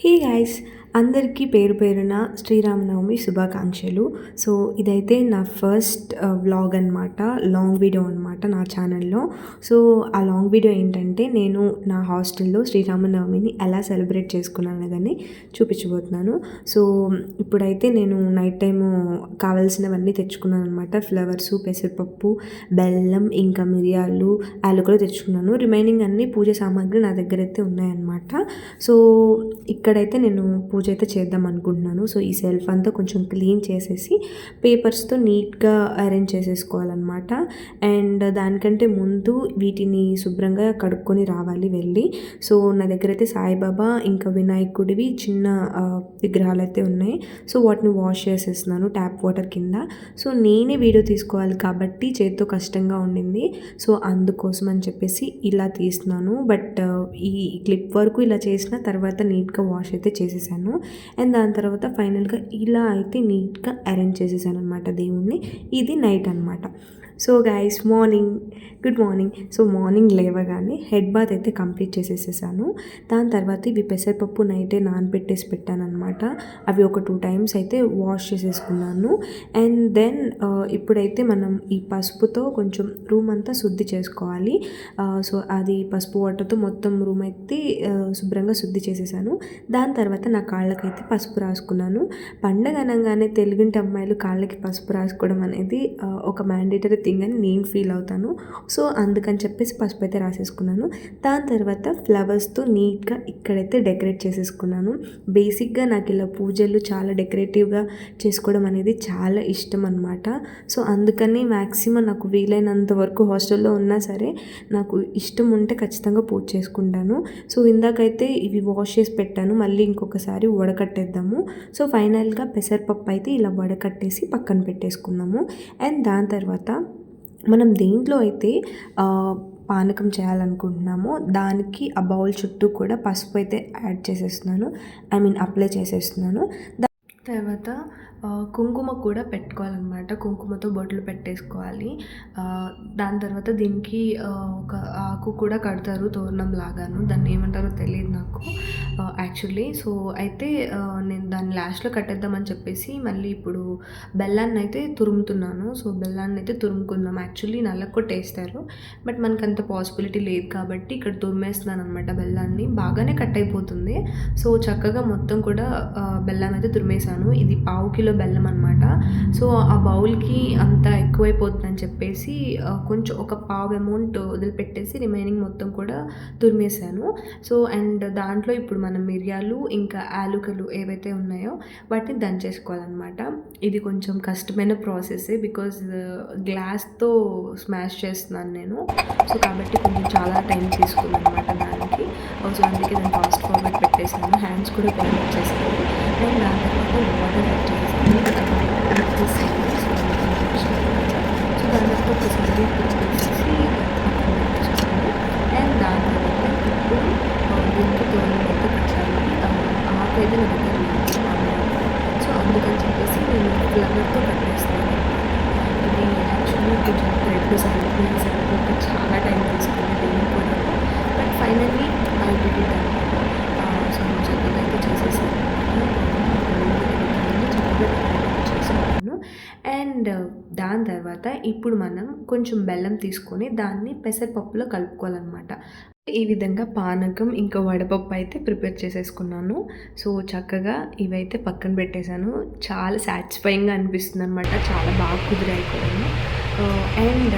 Hey guys, అందరికీ పేరు పేరున శ్రీరామనవమి శుభాకాంక్షలు. సో ఇదైతే నా ఫస్ట్ వ్లాగ్ అనమాట, లాంగ్ వీడియో అనమాట నా ఛానల్లో. సో ఆ లాంగ్ వీడియో ఏంటంటే నేను నా హాస్టల్లో శ్రీరామనవమిని ఎలా సెలబ్రేట్ చేసుకున్నాను అనేదాన్ని చూపించబోతున్నాను. సో ఇప్పుడైతే నేను నైట్ టైము కావాల్సినవన్నీ తెచ్చుకున్నాను అనమాట. ఫ్లవర్సు, పెసరపప్పు, బెల్లం, ఇంకా మిరియాలు, యాలకులు తెచ్చుకున్నాను. రిమైనింగ్ అన్ని పూజ సామాగ్రి నా దగ్గర అయితే ఉన్నాయన్నమాట. సో ఇక్కడైతే నేను పూజ అయితే చేద్దాం అనుకుంటున్నాను. సో ఈ సెల్ఫ్ అంతా కొంచెం క్లీన్ చేసేసి పేపర్స్తో నీట్గా అరేంజ్ చేసేసుకోవాలన్నమాట. అండ్ దానికంటే ముందు వీటిని శుభ్రంగా కడుక్కొని రావాలి వెళ్ళి. సో నా దగ్గర అయితే సాయిబాబా ఇంకా వినాయకుడివి చిన్న విగ్రహాలు అయితే ఉన్నాయి. సో వాటిని వాష్ చేసేస్తున్నాను ట్యాప్ వాటర్ కింద. సో నేనే వీడియో తీసుకోవాలి కాబట్టి చేత్తో కష్టంగా ఉండింది. సో అందుకోసం అని చెప్పేసి ఇలా తీస్తున్నాను. బట్ ఈ క్లిప్ వరకు ఇలా చేసిన తర్వాత నీట్గా వాష్ అయితే చేసేసాను. అండ్ దాని తర్వాత ఫైనల్గా ఇలా అయితే నీట్గా అరేంజ్ చేసేసాను అనమాట దేవుణ్ణి. ఇది నైట్ అనమాట. So guys, good morning. So morning లేవగానే హెడ్ బాత్ అయితే కంప్లీట్ చేసేసేసాను. దాని తర్వాత ఇవి పెసరపప్పు నైటే నానబెట్టేసి పెట్టాను అనమాట. అవి ఒక 2 times అయితే వాష్ చేసేసుకున్నాను. అండ్ దెన్ ఇప్పుడైతే మనం ఈ పసుపుతో కొంచెం రూమ్ అంతా శుద్ధి చేసుకోవాలి. సో అది పసుపు వాటర్తో మొత్తం రూమ్ అయితే శుభ్రంగా శుద్ధి చేసేసాను. దాని తర్వాత నా కాళ్ళకైతే పసుపు రాసుకున్నాను. పండగ అనగానే తెలుగింటి అమ్మాయిలు కాళ్ళకి పసుపు రాసుకోవడం అనేది ఒక మ్యాండేటరీ థింగ్ అని నేను ఫీల్ అవుతాను. సో అందుకని చెప్పేసి పసుపు అయితే రాసేసుకున్నాను. దాని తర్వాత ఫ్లవర్స్తో నీట్గా ఇక్కడైతే డెకరేట్ చేసేసుకున్నాను. బేసిక్గా నాకు ఇలా పూజలు చాలా డెకరేటివ్గా చేసుకోవడం అనేది చాలా ఇష్టం అనమాట. సో అందుకని మ్యాక్సిమం నాకు వీలైనంత వరకు హాస్టల్లో ఉన్నా సరే నాకు ఇష్టం ఉంటే ఖచ్చితంగా పూజ చేసుకుంటాను. సో ఇందాకైతే ఇవి వాష్ చేసి పెట్టాను, మళ్ళీ ఇంకొకసారి వడకట్టేద్దాము. సో ఫైనల్గా పెసరపప్పు అయితే ఇలా వడకట్టేసి పక్కన పెట్టేసుకుందాము. అండ్ దాని తర్వాత మనం దేంట్లో అయితే పానకం చేయాలనుకుంటున్నామో దానికి ఆ బౌల్ చుట్టూ కూడా పసుపు అయితే యాడ్ చేసేస్తున్నాను, అప్లై చేసేస్తున్నాను. తర్వాత కుంకుమ కూడా పెట్టుకోవాలన్నమాట. కుంకుమతో బొట్లు పెట్టేసుకోవాలి. దాని తర్వాత దీనికి ఒక ఆకు కూడా కడతారు తోరణం లాగాను, దాన్ని ఏమంటారో తెలియదు నాకు యాక్చువల్లీ. సో అయితే నేను దాన్ని లాస్ట్లో కట్టేద్దామని చెప్పేసి మళ్ళీ ఇప్పుడు బెల్లాన్ని అయితే తురుముతున్నాను. సో బెల్లాన్ని అయితే తురుముకుందాం. యాక్చువల్లీ నల్లకొట్టేస్తారు, బట్ మనకు అంత పాసిబిలిటీ లేదు కాబట్టి ఇక్కడ తురిమేస్తున్నాను అనమాట. బెల్లాన్ని బాగానే కట్ అయిపోతుంది. సో చక్కగా మొత్తం కూడా బెల్లం అయితే తురిమేసాను. ఇది 1/2 కిలో బెల్లం అనమాట. సో ఆ బౌల్కి అంత ఎక్కువైపోతుందని చెప్పేసి కొంచెం ఒక 1/2 అమౌంట్ వదిలిపెట్టేసి రిమైనింగ్ మొత్తం కూడా తురిమేశాను. సో అండ్ దాంట్లో ఇప్పుడు మనం మిరియాలు ఇంకా యాలకులు ఏవైతే ఉన్నాయో వాటిని దంచేసుకోవాలన్నమాట. ఇది కొంచెం కష్టమైన ప్రాసెసే, బికాజ్ గ్లాస్తో స్మాష్ చేస్తున్నాను నేను. సో కాబట్టి కొంచెం చాలా టైం తీసుకుంది అనమాట దానికి. సో అందుకే నేను ఫాస్ట్ ఫార్వర్డ్ పెట్టేశాను, హ్యాండ్స్ కూడా పెయిన్ వచ్చేసాను. అండ్ దాని తర్వాత వాటర్ యాడ్ చేసేసాను. సో దాని తర్వాత ఒకసారి పెట్టేసేసి అండ్ దాని తర్వాత ఇప్పుడు దీనికి తోరణం అయితే కట్టాలి. ఆకైతే నా దగ్గర లేదు. సో అందుకని చెప్పేసి నేను ఫ్లవర్తో కట్టేస్తున్నాను. ఇది యాక్చువల్లీ కొంచెం థ్రెడ్ సరిపోక చాలా టైం తీసుకుంది దీనికి కూడా. But finally I did it అనమాట. సో చక్కగా అయితే చేసేసాను. చేసుకున్నాను. అండ్ దాని తర్వాత ఇప్పుడు మనం కొంచెం బెల్లం తీసుకొని దాన్ని పెసరపప్పులో కలుపుకోవాలన్నమాట. ఈ విధంగా పానకం ఇంకా వడపప్పు అయితే ప్రిపేర్ చేసేసుకున్నాను. సో చక్కగా ఇవైతే పక్కన పెట్టేశాను. చాలా సాటిస్ఫైయింగ్గా అనిపిస్తుంది అనమాట. చాలా బాగా కుదిరాయి కూడా. అండ్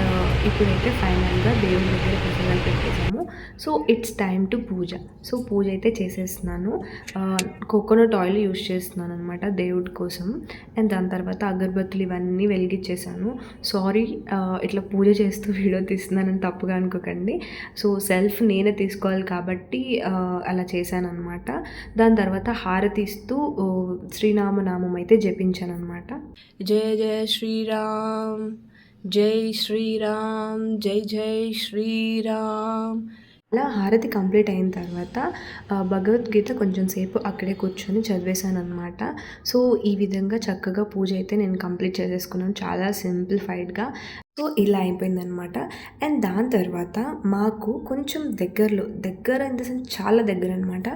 ఇప్పుడైతే ఫైనల్గా దేవుడి దగ్గర ప్రసాదాలు పెట్టేసాము. So it's time to puja. So puja అయితే చేసేస్తున్నాను. కోకోనట్ ఆయిల్ యూస్ చేస్తున్నాను అనమాట దేవుడి కోసం. అండ్ దాని తర్వాత అగరబత్తులు ఇవన్నీ వెలిగించేసాను. సారీ ఇట్లా పూజ చేస్తూ వీడియో తీస్తున్నానని తప్పుగా అనుకోకండి. సో సెల్ఫ్ నేనే తీసుకోవాలి కాబట్టి అలా చేశాను అనమాట. దాని తర్వాత హారతి ఇస్తూ శ్రీరామనామం అయితే జపించాను అనమాట. జయ జయ శ్రీరామ్, జై శ్రీరామ్, జై జై శ్రీరామ్. అలా హారతి కంప్లీట్ అయిన తర్వాత భగవద్గీత కొంచెం సేపు అక్కడే కూర్చొని చదివేశాను అనమాట. సో ఈ విధంగా చక్కగా పూజ అయితే నేను కంప్లీట్ చేసేసుకున్నాను చాలా సింప్లిఫైడ్గా. సో, ఇలా అయిపోయిందనమాట. అండ్ దాని తర్వాత మాకు కొంచెం దగ్గర ఇన్ ద సెన్స్ చాలా దగ్గరనమాట.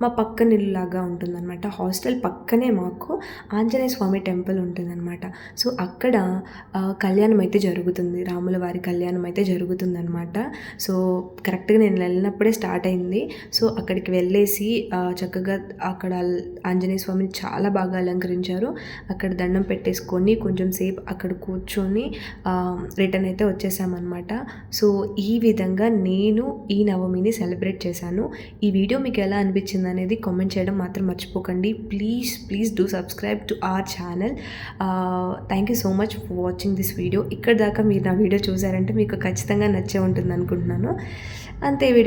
మా పక్కన ఇల్లులాగా ఉంటుందనమాట. హాస్టల్ పక్కనే మాకు ఆంజనేయ స్వామి టెంపుల్ ఉంటుందనమాట. సో, అక్కడ కళ్యాణం అయితే జరుగుతుంది. రాముల వారి కళ్యాణం అయితే జరుగుతుందనమాట. సో, కరెక్ట్‌గా నేను వెళ్ళినప్పుడే స్టార్ట్ అయింది. సో, అక్కడికి వెళ్ళేసి చక్కగా అక్కడ ఆంజనేయ స్వామిని చాలా బాగా అలంకరించారు. అక్కడ దండం పెట్టేసుకొని కొంచెం సేపు అక్కడ కూర్చొని రిటర్న్ అయితే వచ్చేసామన్నమాట. సో, ఈ విధంగా నేను ఈ నవమిని సెలబ్రేట్ చేశాను. ఈ వీడియో మీకు ఎలా అనిపించింది అనేది కామెంట్ చేయడం మాత్రం మర్చిపోకండి. Please do subscribe to our channel. Thank you so much for watching this video. ఇక్కడ దాకా మీరు నా వీడియో చూసారంటే మీకు ఖచ్చితంగా నచ్చే ఉంటుంది అనుకుంటున్నాను. అంతే వీడియో.